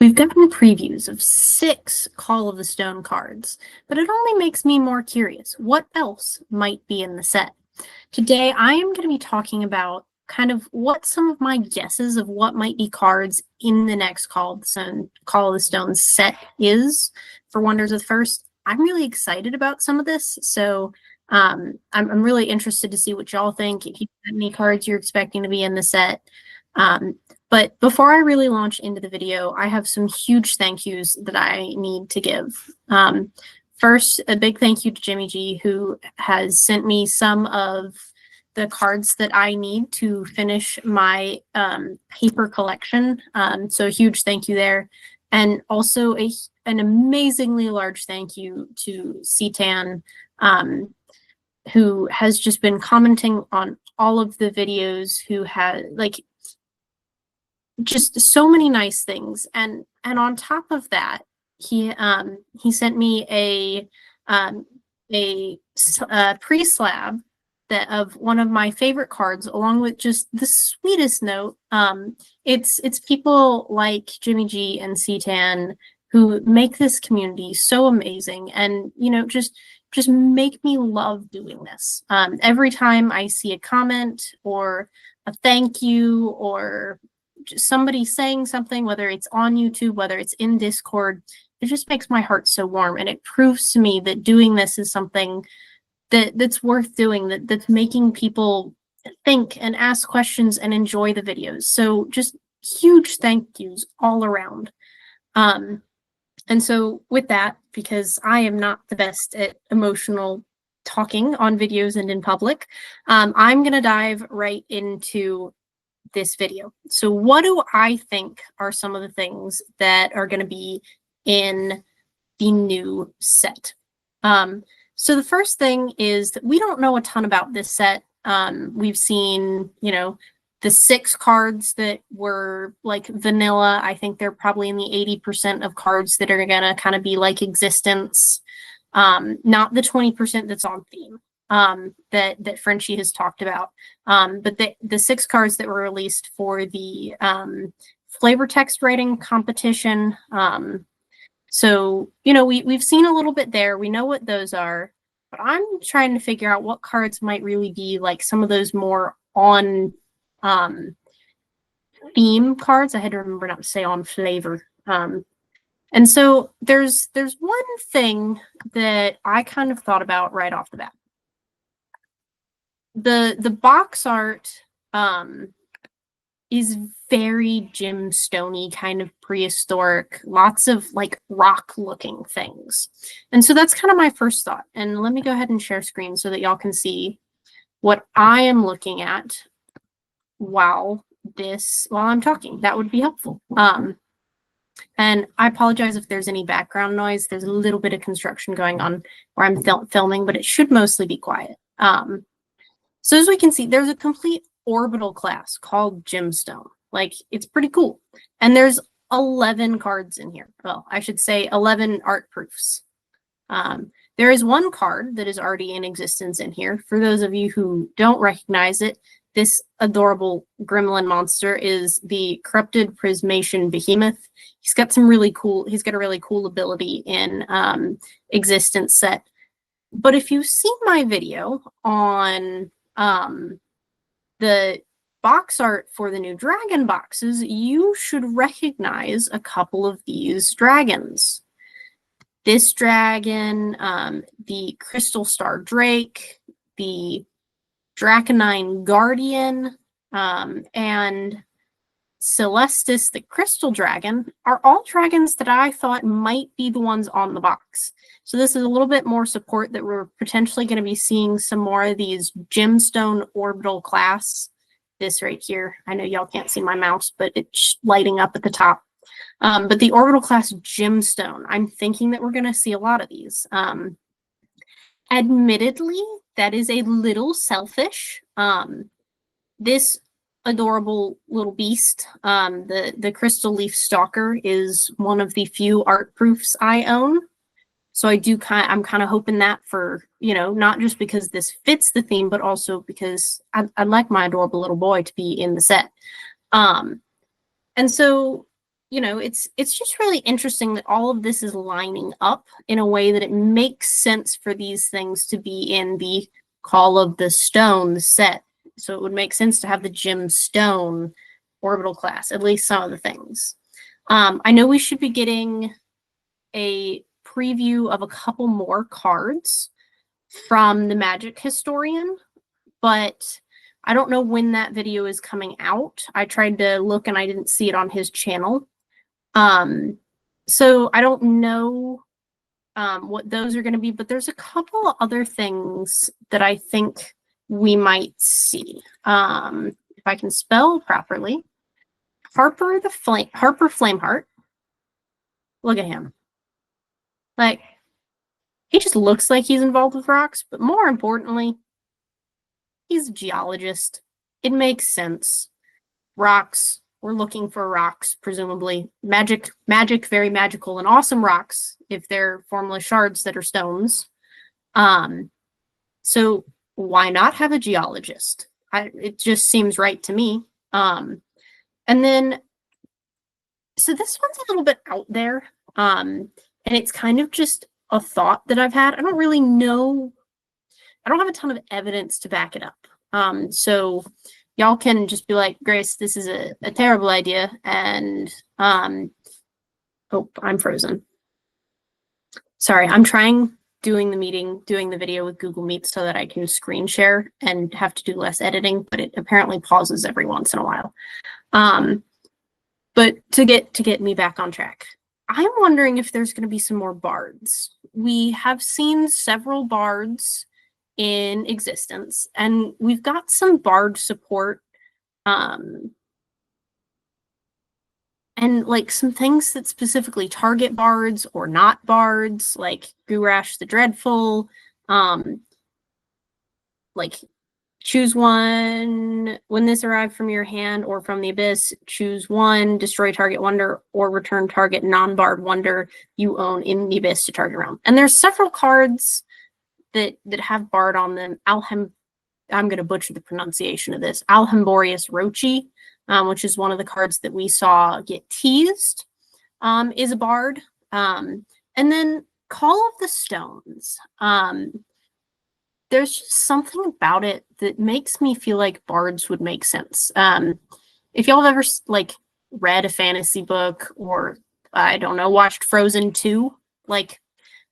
We've gotten previews of 6 Call of the Stone cards, but it only makes me more curious. What else might be in the set? Today, I am going to be talking about kind of what some of my guesses of what might be cards in the next Call of the Stone set is for Wonders of the First. I'm really excited about some of this, so I'm really interested to see what y'all think, if you have any cards you're expecting to be in the set. But before I really launch into the video, I have some huge thank yous that I need to give. First, a big thank you to Jimmy G, who has sent me some of the cards that I need to finish my paper collection. So a huge thank you there. And also an amazingly large thank you to CTAN, who has just been commenting on all of the videos, who has just so many nice things. And on top of that, he sent me a pre-slab that of one of my favorite cards, along with just the sweetest note. It's people like Jimmy G and CTAN who make this community so amazing, and just make me love doing this. Every time I see a comment or a thank you or just somebody saying something, whether it's on YouTube, whether it's in Discord, it just makes my heart so warm, and it proves to me that doing this is something that's worth doing, that's making people think and ask questions and enjoy the videos. So just huge thank yous all around. And so with that, because I am not the best at emotional talking on videos and in public, I'm gonna dive right into this video. So what do I think are some of the things that are going to be in the new set? So the first thing is that we don't know a ton about this set. We've seen, the 6 cards that were like vanilla. I think they're probably in the 80% of cards that are going to kind of be like Existence, not the 20% that's on theme. That Frenchie has talked about. But the 6 cards that were released for the flavor text writing competition. So, we've seen a little bit there. We know what those are, but I'm trying to figure out what cards might really be like some of those more on theme cards. I had to remember not to say on flavor. And so there's one thing that I kind of thought about right off the bat. The box art is very gemstone-y, kind of prehistoric, lots of like rock looking things. And so that's kind of my first thought. And let me go ahead and share screen so that y'all can see what I am looking at while I'm talking. That would be helpful. And I apologize if there's any background noise. There's a little bit of construction going on where I'm filming, but it should mostly be quiet. So as we can see, there's a complete orbital class called Gemstone. Like, it's pretty cool. And there's 11 cards in here. Well, I should say 11 art proofs. There is one card that is already in existence in here. For those of you who don't recognize it, this adorable gremlin monster is the Corrupted Prismation Behemoth. He's got a really cool ability in Existence set. But if you've seen my video on the box art for the new dragon boxes, you should recognize a couple of these dragons. This dragon, the Crystal Star Drake, the Draconine Guardian, and Celestis the Crystal Dragon are all dragons that I thought might be the ones on the box. So this is a little bit more support that we're potentially going to be seeing some more of these gemstone orbital class. This right here. I know y'all can't see my mouse, but it's lighting up at the top. But the orbital class gemstone, I'm thinking that we're going to see a lot of these. Admittedly, that is a little selfish. This adorable little beast, the Crystal Leaf Stalker, is one of the few art proofs I own. So I'm kind of hoping that for, not just because this fits the theme, but also because I'd like my adorable little boy to be in the set. And so, you know, it's just really interesting that all of this is lining up in a way that it makes sense for these things to be in the Call of the Stone set. So it would make sense to have the Jim Stone orbital class, at least some of the things. I know we should be getting a preview of a couple more cards from the Magic Historian, but I don't know when that video is coming out. I tried to look and I didn't see it on his channel. So I don't know what those are going to be, but there's a couple of other things that I think we might see. If I can spell properly. Harper Flameheart. Look at him. Like, he just looks like he's involved with rocks, but more importantly, he's a geologist. It makes sense. Rocks. We're looking for rocks, presumably. Magic, very magical and awesome rocks, if they're formless shards that are stones. So why not have a geologist? It just seems right to me. And then, so this one's a little bit out there. And it's kind of just a thought that I've had. I don't really know. I don't have a ton of evidence to back it up. So y'all can just be like, Grace, this is a terrible idea. And, oh, I'm frozen. Sorry, I'm trying doing the video with Google Meet so that I can screen share and have to do less editing, but it apparently pauses every once in a while. But to get me back on track, I'm wondering if there's going to be some more bards. We have seen several bards in existence, and we've got some bard support, and like some things that specifically target bards or not bards, like Gurash the Dreadful, like choose one when this arrived from your hand or from the abyss, choose one, destroy target wonder, or return target non-bard wonder you own in the abyss to target realm. And there's several cards that have bard on them. I'm going to butcher the pronunciation of this. Alhamborious Rochi, which is one of the cards that we saw get teased, is a bard. And then Call of the Stones. There's just something about it that makes me feel like bards would make sense. If y'all have ever like read a fantasy book or I don't know, watched Frozen 2, like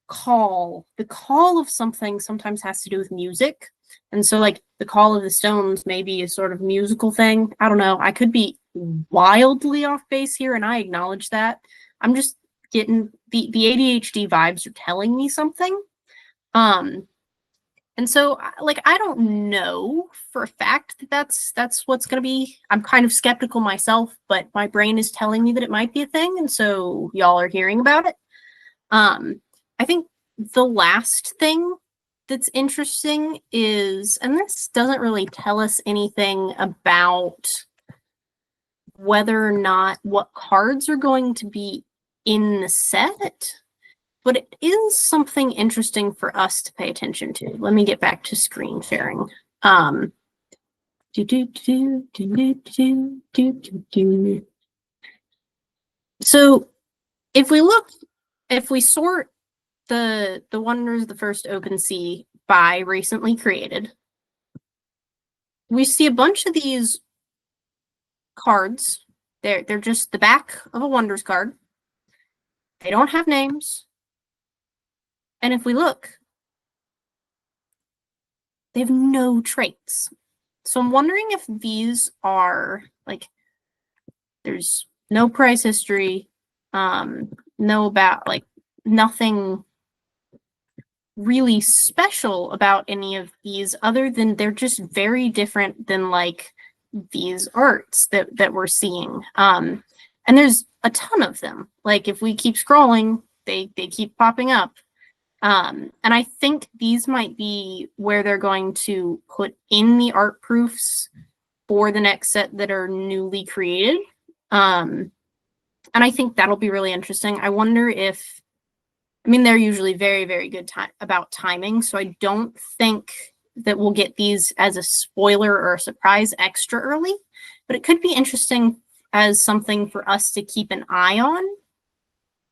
the call of something sometimes has to do with music. And so like the Call of the Stones maybe a sort of musical thing. I don't know. I could be wildly off base here and I acknowledge that. I'm just getting the ADHD vibes are telling me something. And so, like, I don't know for a fact that that's what's going to be. I'm kind of skeptical myself, but my brain is telling me that it might be a thing, and so y'all are hearing about it. I think the last thing that's interesting is, and this doesn't really tell us anything about whether or not what cards are going to be in the set, but it is something interesting for us to pay attention to. Let me get back to screen sharing. So if we sort the Wonders of the First Open Sea by recently created, we see a bunch of these cards. They're just the back of a Wonders card. They don't have names. And if we look, they have no traits. So I'm wondering if these are like, there's no price history, no about like nothing really special about any of these other than they're just very different than like these arts that we're seeing. And there's a ton of them. Like if we keep scrolling, they keep popping up. And I think these might be where they're going to put in the art proofs for the next set that are newly created. And I think that'll be really interesting. I wonder if, I mean, they're usually very, very good about timing. So I don't think that we'll get these as a spoiler or a surprise extra early, but it could be interesting as something for us to keep an eye on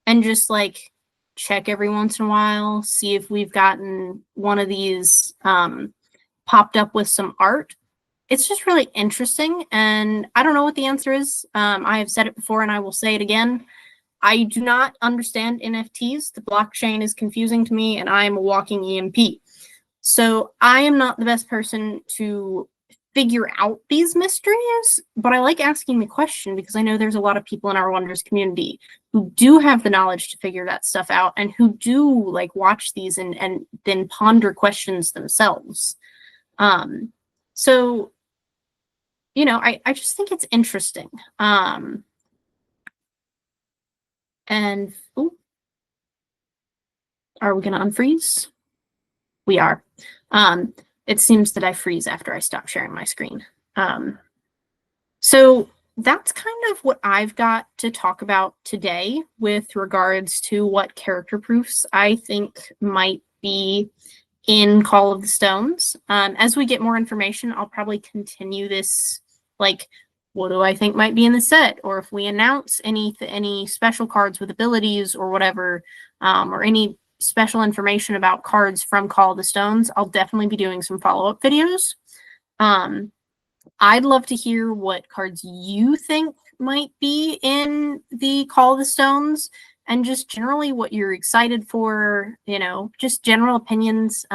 and just like check every once in a while, see if we've gotten one of these popped up with some art. It's just really interesting, and I don't know what the answer is. I have said it before and I will say it again. I do not understand NFTs. The blockchain is confusing to me, and I am a walking EMP. So I am not the best person to figure out these mysteries, but I like asking the question because I know there's a lot of people in our Wonders community who do have the knowledge to figure that stuff out and who do like watch these and then ponder questions themselves. So, you know, I just think it's interesting. And ooh, are we going to unfreeze? We are. It seems that I freeze after I stop sharing my screen. So that's kind of what I've got to talk about today with regards to what character proofs I think might be in Call of the Stones. As we get more information, I'll probably continue this, like, what do I think might be in the set? Or if we announce any special cards with abilities or whatever, or any special information about cards from Call of the Stones, I'll definitely be doing some follow-up videos. I'd love to hear what cards you think might be in the Call of the Stones and just generally what you're excited for, you know, just general opinions.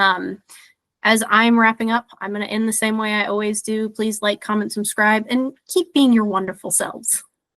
As I'm wrapping up, I'm going to end the same way I always do. Please like, comment, subscribe, and keep being your wonderful selves.